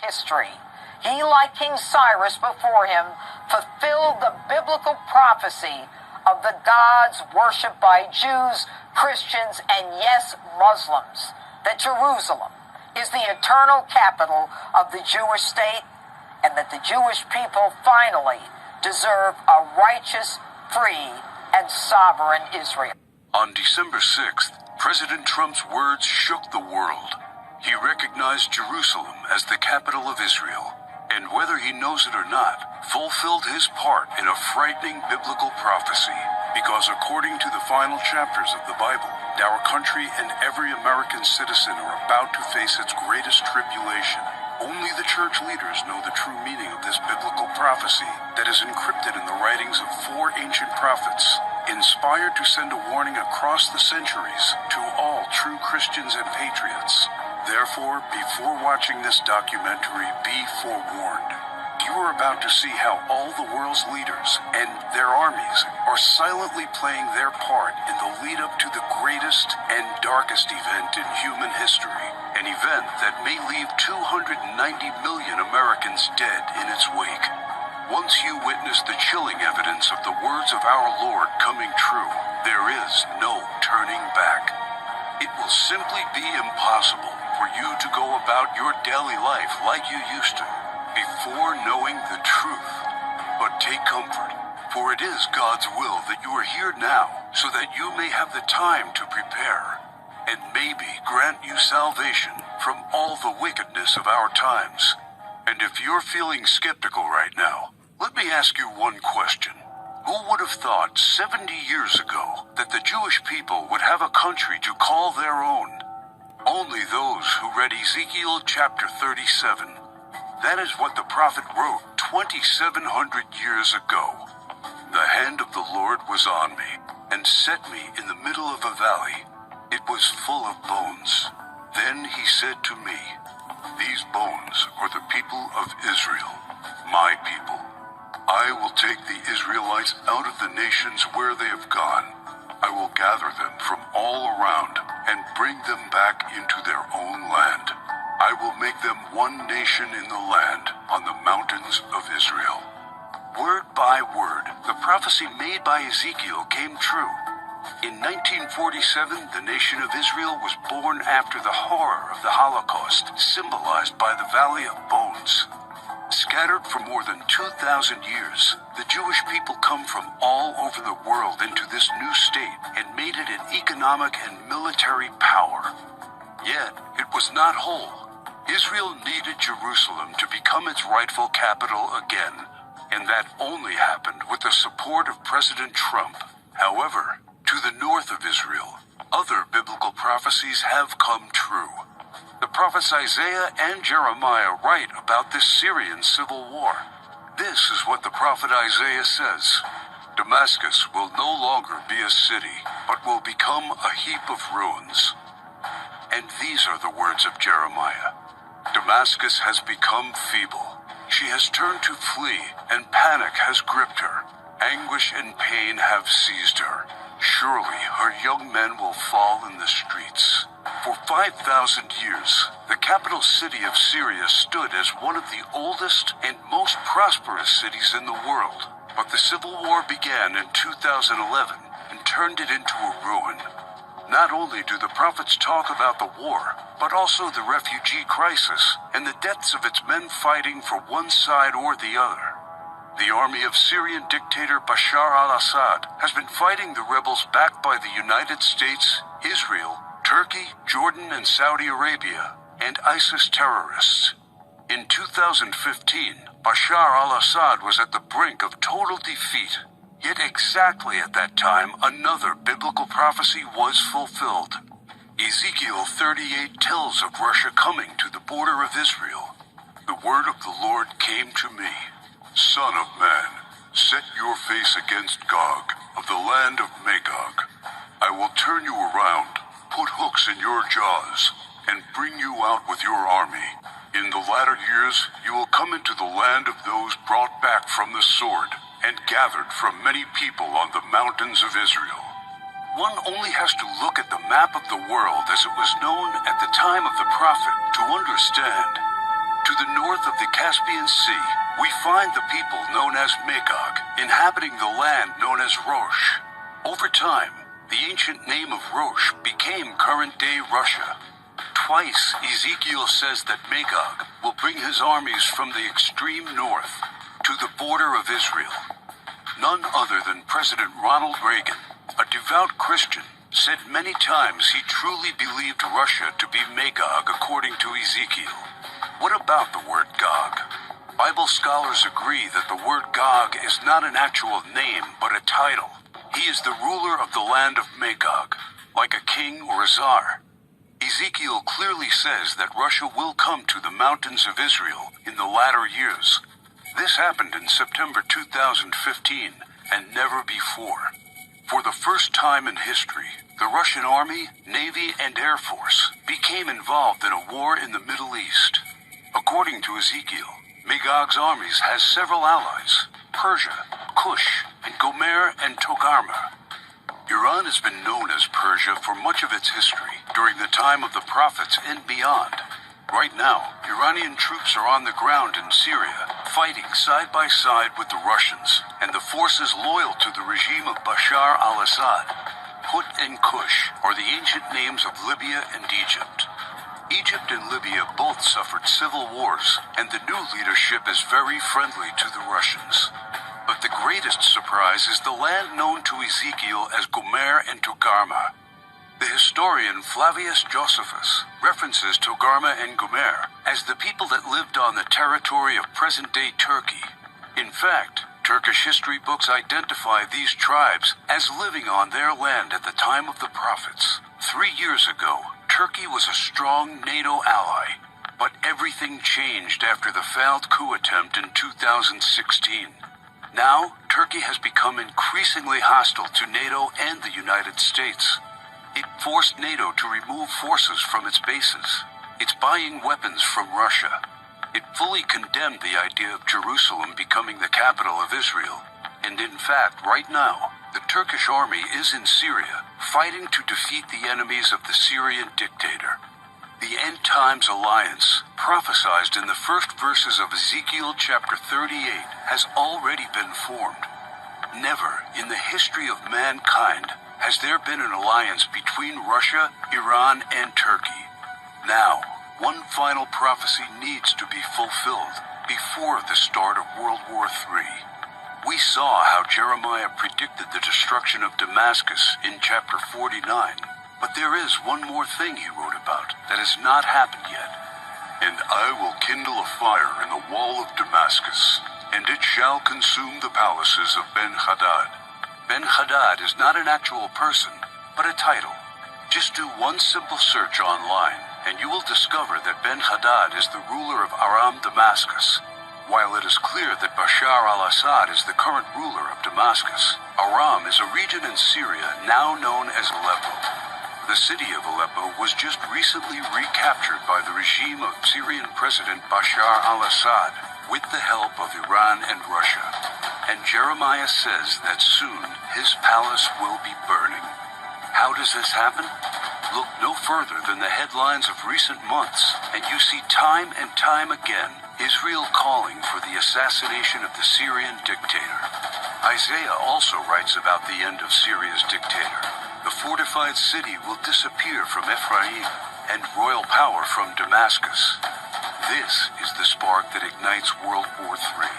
history. He, like King Cyrus before him, fulfilled the biblical prophecy of the gods worshipped by Jews, Christians, and yes, Muslims, that Jerusalem is the eternal capital of the Jewish state, and that the Jewish people finally deserve a righteous, free, and sovereign Israel. On December 6th, President Trump's words shook the world. He recognized Jerusalem as the capital of Israel, and whether he knows it or not, fulfilled his part in a frightening biblical prophecy. Because according to the final chapters of the Bible, our country and every American citizen are about to face its greatest tribulation. Only the church leaders know the true meaning of this biblical prophecy that is encrypted in the writings of 4 ancient prophets, inspired to send a warning across the centuries to all true Christians and patriots. Therefore, before watching this documentary, be forewarned. You are about to see how all the world's leaders and their armies are silently playing their part in the lead up to the greatest and darkest event in human history. An event that may leave 290 million Americans dead in its wake. Once you witness the chilling evidence of the words of our Lord coming true, there is no turning back. It will simply be impossible for you to go about your daily life like you used to, before knowing the truth. But take comfort, for it is God's will that you are here now, so that you may have the time to prepare, and maybe grant you salvation from all the wickedness of our times. And if you're feeling skeptical right now, let me ask you one question. Who would have thought 70 years ago that the Jewish people would have a country to call their own? Only those who read Ezekiel Chapter 37. That is what the prophet wrote 2,700 years ago. The hand of the Lord was on me, and set me in the middle of a valley. It was full of bones. Then he said to me, "These bones are the people of Israel, my people. I will take the Israelites out of the nations where they have gone. I will gather them from all around and bring them back into their own land. I will make them one nation in the land on the mountains of Israel." Word by word, the prophecy made by Ezekiel came true. In 1947, the nation of Israel was born after the horror of the Holocaust, symbolized by the Valley of Bones. Scattered for more than 2,000 years, the Jewish people come from all over the world into this new state and made it an economic and military power. Yet, it was not whole. Israel needed Jerusalem to become its rightful capital again, and that only happened with the support of President Trump. However, to the north of Israel, other biblical prophecies have come true. The prophets Isaiah and Jeremiah write about this Syrian civil war. This is what the prophet Isaiah says: "Damascus will no longer be a city, but will become a heap of ruins." And these are the words of Jeremiah: "Damascus has become feeble. She has turned to flee, and panic has gripped her. Anguish and pain have seized her. Surely her young men will fall in the streets." For 5,000 years, the capital city of Syria stood as one of the oldest and most prosperous cities in the world. But the civil war began in 2011 and turned it into a ruin. Not only do the prophets talk about the war, but also the refugee crisis and the deaths of its men fighting for one side or the other. The army of Syrian dictator Bashar al-Assad has been fighting the rebels backed by the United States, Israel, Turkey, Jordan, and Saudi Arabia, and ISIS terrorists. In 2015, Bashar al-Assad was at the brink of total defeat. Yet exactly at that time, another biblical prophecy was fulfilled. Ezekiel 38 tells of Russia coming to the border of Israel. The word of the Lord came to me: "Son of man, set your face against Gog of the land of Magog. I will turn you around, put hooks in your jaws, and bring you out with your army. In the latter years you will come into the land of those brought back from the sword, and gathered from many people on the mountains of Israel." One only has to look at the map of the world as it was known at the time of the prophet to understand. To the north of the Caspian Sea, we find the people known as Magog, inhabiting the land known as Rosh. Over time, the ancient name of Rosh became current-day Russia. Twice, Ezekiel says that Magog will bring his armies from the extreme north to the border of Israel. None other than President Ronald Reagan, a devout Christian, said many times he truly believed Russia to be Magog according to Ezekiel. What about the word Gog? Bible scholars agree that the word Gog is not an actual name but a title. He is the ruler of the land of Magog, like a king or a czar. Ezekiel clearly says that Russia will come to the mountains of Israel in the latter years. This happened in September 2015 and never before. For the first time in history, the Russian Army, Navy, and Air Force became involved in a war in the Middle East. According to Ezekiel, Magog's armies has several allies: Persia, Kush, and Gomer and Togarmah. Iran has been known as Persia for much of its history, during the time of the prophets and beyond. Right now, Iranian troops are on the ground in Syria, fighting side by side with the Russians and the forces loyal to the regime of Bashar al-Assad. Put and Kush are the ancient names of Libya and Egypt. Egypt and Libya both suffered civil wars, and the new leadership is very friendly to the Russians. But the greatest surprise is the land known to Ezekiel as Gomer and Togarmah. The historian Flavius Josephus references Togarmah and Gomer as the people that lived on the territory of present-day Turkey. In fact, Turkish history books identify these tribes as living on their land at the time of the prophets. 3 years ago, Turkey was a strong NATO ally, but everything changed after the failed coup attempt in 2016. Now, Turkey has become increasingly hostile to NATO and the United States. It forced NATO to remove forces from its bases. It's buying weapons from Russia. It fully condemned the idea of Jerusalem becoming the capital of Israel. And in fact, right now, the Turkish army is in Syria, fighting to defeat the enemies of the Syrian dictator. The End Times Alliance, prophesied in the first verses of Ezekiel Chapter 38, has already been formed. Never in the history of mankind has there been an alliance between Russia, Iran, and Turkey. Now, one final prophecy needs to be fulfilled before the start of World War III. We saw how Jeremiah predicted the destruction of Damascus in chapter 49, but there is one more thing he wrote about that has not happened yet. And I will kindle a fire in the wall of Damascus, and it shall consume the palaces of Ben-Hadad. Ben-Hadad is not an actual person, but a title. Just do one simple search online, and you will discover that Ben-Hadad is the ruler of Aram Damascus. While it is clear that Bashar al-Assad is the current ruler of Damascus, Aram is a region in Syria now known as Aleppo. The city of Aleppo was just recently recaptured by the regime of Syrian President Bashar al-Assad with the help of Iran and Russia. And Jeremiah says that soon his palace will be burning. How does this happen? Look no further than the headlines of recent months, and you see time and time again Israel calling for the assassination of the Syrian dictator. Isaiah also writes about the end of Syria's dictator. The fortified city will disappear from Ephraim, and royal power from Damascus. This is the spark that ignites World War III.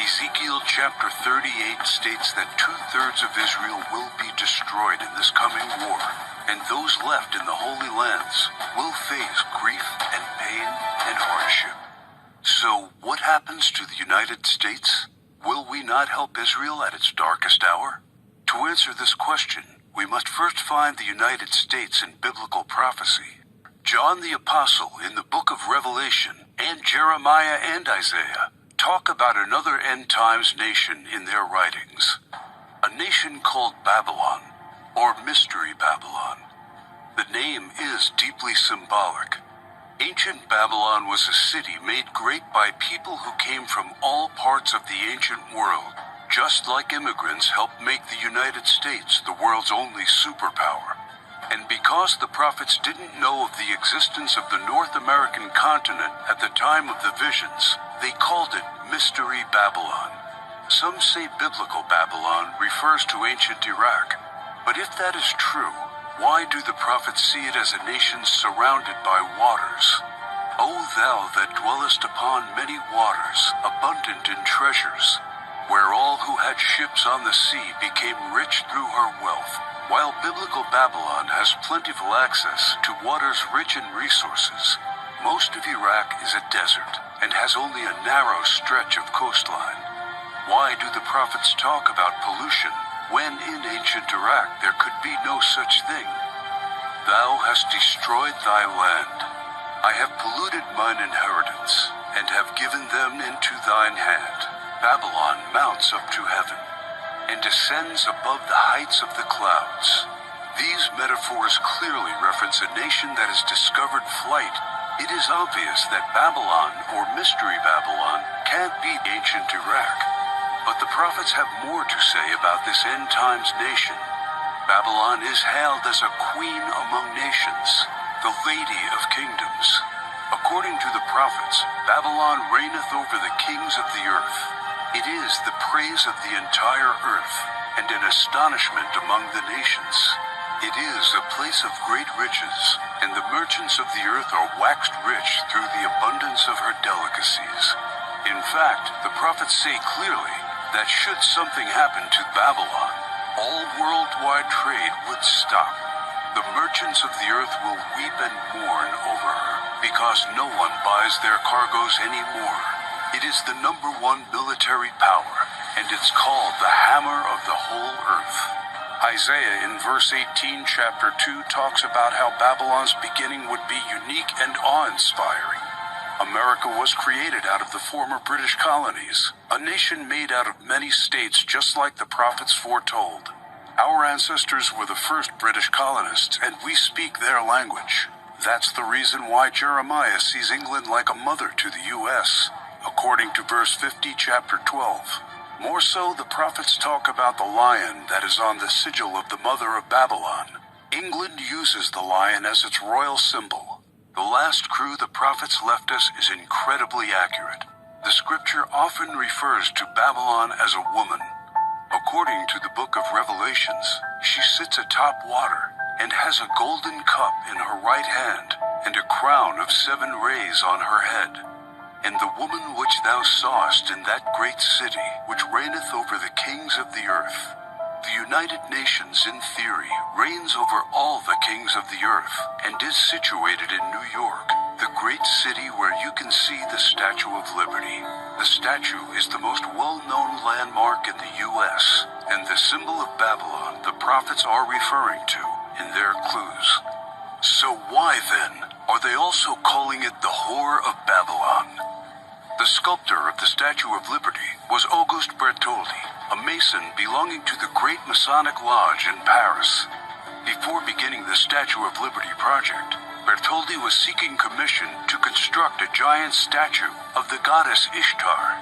Ezekiel chapter 38 states that 2/3 of Israel will be destroyed in this coming war, and those left in the Holy Lands will face grief and pain and hardship. So, what happens to the United States? Will we not help Israel at its darkest hour? To answer this question, we must first find the United States in biblical prophecy. John the Apostle in the book of Revelation, and Jeremiah and Isaiah talk about another end-times nation in their writings. A nation called Babylon, or Mystery Babylon. The name is deeply symbolic. Ancient Babylon was a city made great by people who came from all parts of the ancient world, just like immigrants helped make the United States the world's only superpower. And because the prophets didn't know of the existence of the North American continent at the time of the visions, they called it Mystery Babylon. Some say biblical Babylon refers to ancient Iraq. But if that is true, why do the prophets see it as a nation surrounded by waters? O thou that dwellest upon many waters, abundant in treasures, where all who had ships on the sea became rich through her wealth, while biblical Babylon has plentiful access to waters rich in resources. Most of Iraq is a desert and has only a narrow stretch of coastline. Why do the prophets talk about pollution when in ancient Iraq there could be no such thing? Thou hast destroyed thy land. I have polluted mine inheritance, and have given them into thine hand. Babylon mounts up to heaven, and descends above the heights of the clouds. These metaphors clearly reference a nation that has discovered flight. It is obvious that Babylon, or Mystery Babylon, can't be ancient Iraq. But the prophets have more to say about this end-times nation. Babylon is hailed as a queen among nations, the lady of kingdoms. According to the prophets, Babylon reigneth over the kings of the earth. It is the praise of the entire earth, and an astonishment among the nations. It is a place of great riches, and the merchants of the earth are waxed rich through the abundance of her delicacies. In fact, the prophets say clearly that should something happen to Babylon, all worldwide trade would stop. The merchants of the earth will weep and mourn over her, because no one buys their cargoes anymore. It is the #1 military power, and it's called the hammer of the whole earth. Isaiah in verse 18, chapter 2, talks about how Babylon's beginning would be unique and awe-inspiring. America was created out of the former British colonies, a nation made out of many states just like the prophets foretold. Our ancestors were the first British colonists, and we speak their language. That's the reason why Jeremiah sees England like a mother to the U.S., according to verse 50, chapter 12. More so, the prophets talk about the lion that is on the sigil of the mother of Babylon. England uses the lion as its royal symbol. The last crew the prophets left us is incredibly accurate. The scripture often refers to Babylon as a woman. According to the book of Revelations, she sits atop water and has a golden cup in her right hand and a crown of 7 rays on her head. And the woman which thou sawest in that great city, which reigneth over the kings of the earth. The United Nations, in theory, reigns over all the kings of the earth and is situated in New York, the great city where you can see the Statue of Liberty. The statue is the most well-known landmark in the U.S. and the symbol of Babylon the prophets are referring to in their clues. So why, then, are they also calling it the Whore of Babylon? The sculptor of the Statue of Liberty was Auguste Bertoldi, a Mason belonging to the Great Masonic Lodge in Paris. Before beginning the Statue of Liberty project, Bertoldi was seeking commission to construct a giant statue of the goddess Ishtar.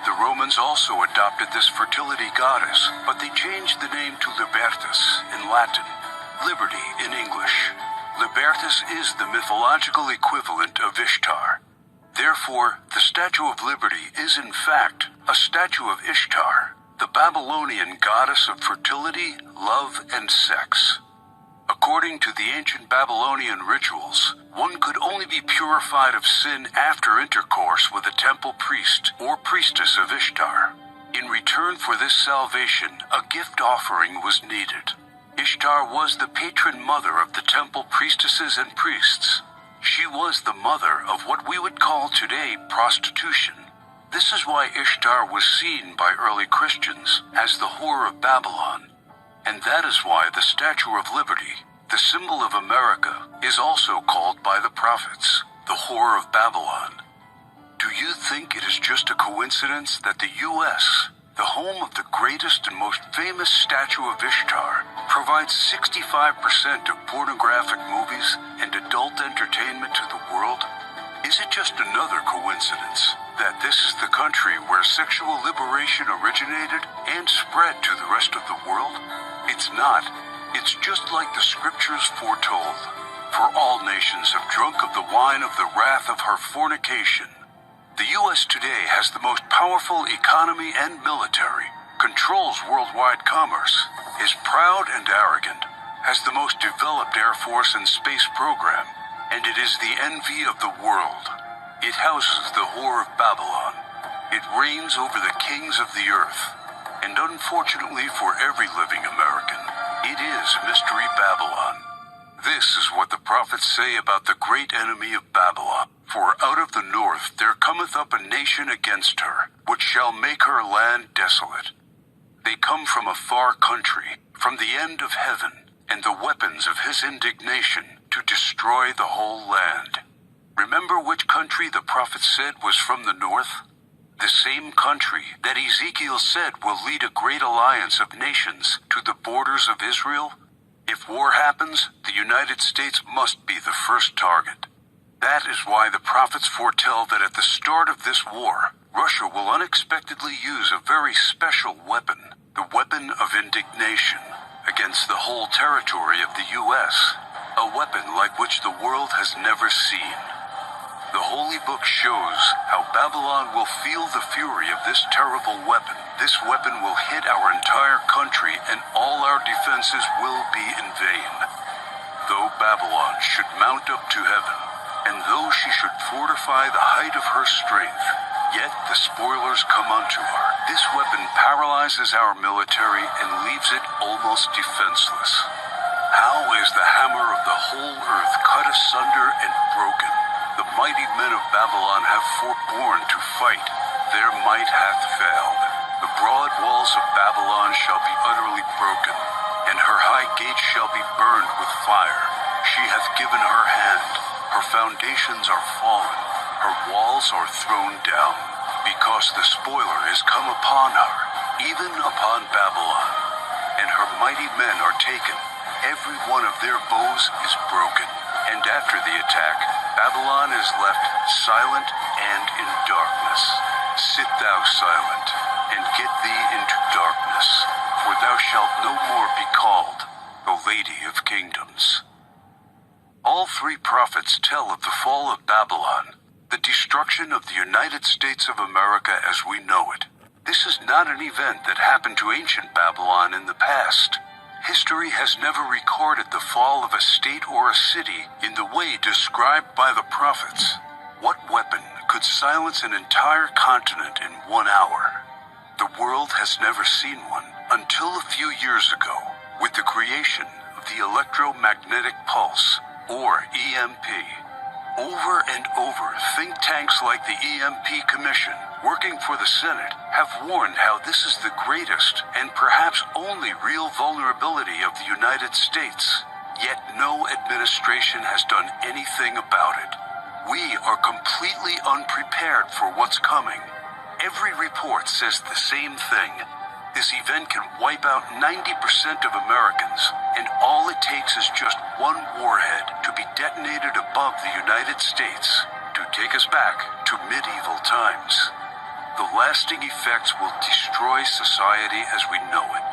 The Romans also adopted this fertility goddess, but they changed the name to Libertas in Latin, liberty in English. Libertas is the mythological equivalent of Ishtar. Therefore, the Statue of Liberty is in fact a statue of Ishtar, the Babylonian goddess of fertility, love, and sex. According to the ancient Babylonian rituals, one could only be purified of sin after intercourse with a temple priest or priestess of Ishtar. In return for this salvation, a gift offering was needed. Ishtar was the patron mother of the temple priestesses and priests. She was the mother of what we would call today prostitution. This is why Ishtar was seen by early Christians as the Whore of Babylon. And that is why the Statue of Liberty, the symbol of America, is also called by the prophets the Whore of Babylon. Do you think it is just a coincidence that the U.S., the home of the greatest and most famous statue of Ishtar, provides 65% of pornographic movies and adult entertainment to the world? Is it just another coincidence that this is the country where sexual liberation originated and spread to the rest of the world? It's not. It's just like the scriptures foretold. For all nations have drunk of the wine of the wrath of her fornication. The U.S. today has the most powerful economy and military, controls worldwide commerce, is proud and arrogant, has the most developed Air Force and space program, and it is the envy of the world. It houses the whore of Babylon. It reigns over the kings of the earth. And unfortunately for every living American, it is Mystery Babylon. This is what the prophets say about the great enemy of Babylon. For out of the north there cometh up a nation against her, which shall make her land desolate. They come from a far country, from the end of heaven, and the weapons of his indignation to destroy the whole land. Remember which country the prophet said was from the north? The same country that Ezekiel said will lead a great alliance of nations to the borders of Israel? If war happens, the United States must be the first target. That is why the prophets foretell that at the start of this war, Russia will unexpectedly use a very special weapon, the Weapon of Indignation, against the whole territory of the U.S., a weapon like which the world has never seen. The Holy Book shows how Babylon will feel the fury of this terrible weapon. This weapon will hit our entire country, and all our defenses will be in vain. Though Babylon should mount up to heaven, and though she should fortify the height of her strength, yet the spoilers come unto her. This weapon paralyzes our military and leaves it almost defenseless. How is the hammer of the whole earth cut asunder and broken? The mighty men of Babylon have forborne to fight. Their might hath failed. The broad walls of Babylon shall be utterly broken, and her high gates shall be burned with fire. She hath given her hand. Her foundations are fallen. Her walls are thrown down, because the spoiler is come upon her, even upon Babylon. And her mighty men are taken. Every one of their bows is broken. And after the attack, Babylon is left silent and in darkness. Sit thou silent, and get thee into darkness, for thou shalt no more be called the Lady of Kingdoms. All three prophets tell of the fall of Babylon, the destruction of the United States of America as we know it. This is not an event that happened to ancient Babylon in the past. History has never recorded the fall of a state or a city in the way described by the prophets. What weapon could silence an entire continent in 1 hour? The world has never seen one until a few years ago, with the creation of the electromagnetic pulse, or EMP. Over and over, think tanks like the EMP Commission, working for the Senate, have warned how this is the greatest and perhaps only real vulnerability of the United States. Yet no administration has done anything about it. We are completely unprepared for what's coming. Every report says the same thing. This event can wipe out 90% of Americans, and all it takes is just one warhead to be detonated above the United States to take us back to medieval times. The lasting effects will destroy society as we know it,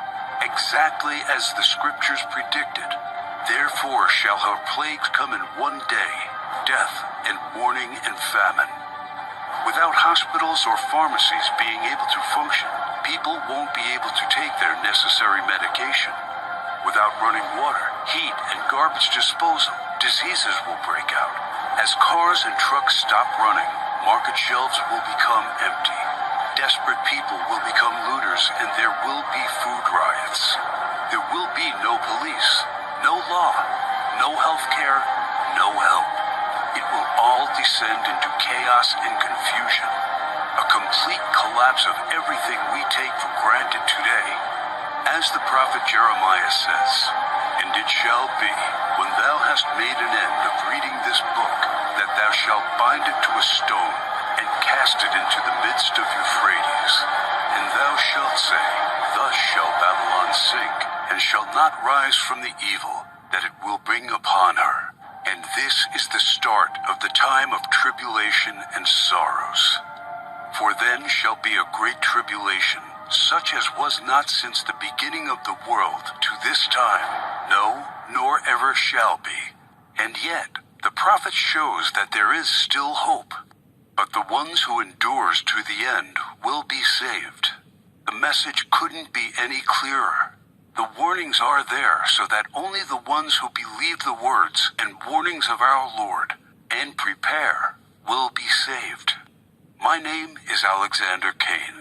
exactly as the scriptures predicted. Therefore shall her plagues come in one day, death and mourning and famine. Without hospitals or pharmacies being able to function, people won't be able to take their necessary medication. Without running water, heat, and garbage disposal, diseases will break out. As cars and trucks stop running, market shelves will become empty. Desperate people will become looters, and there will be food riots. There will be no police, no law, no health care, no help. It will all descend into chaos and confusion. A complete collapse of everything we take for granted today. As the prophet Jeremiah says, "And it shall be, when thou hast made an end of reading this book, that thou shalt bind it to a stone, and cast it into the midst of Euphrates. And thou shalt say, Thus shall Babylon sink, and shall not rise from the evil that it will bring upon her. And this is the start of the time of tribulation and sorrows. For then shall be a great tribulation, such as was not since the beginning of the world to this time, No, nor ever shall be. And yet, the prophet shows that there is still hope. But the ones who endures to the end will be saved. The message couldn't be any clearer. The warnings are there so that only the ones who believe the words and warnings of our Lord and prepare will be saved. My name is Alexander Kane.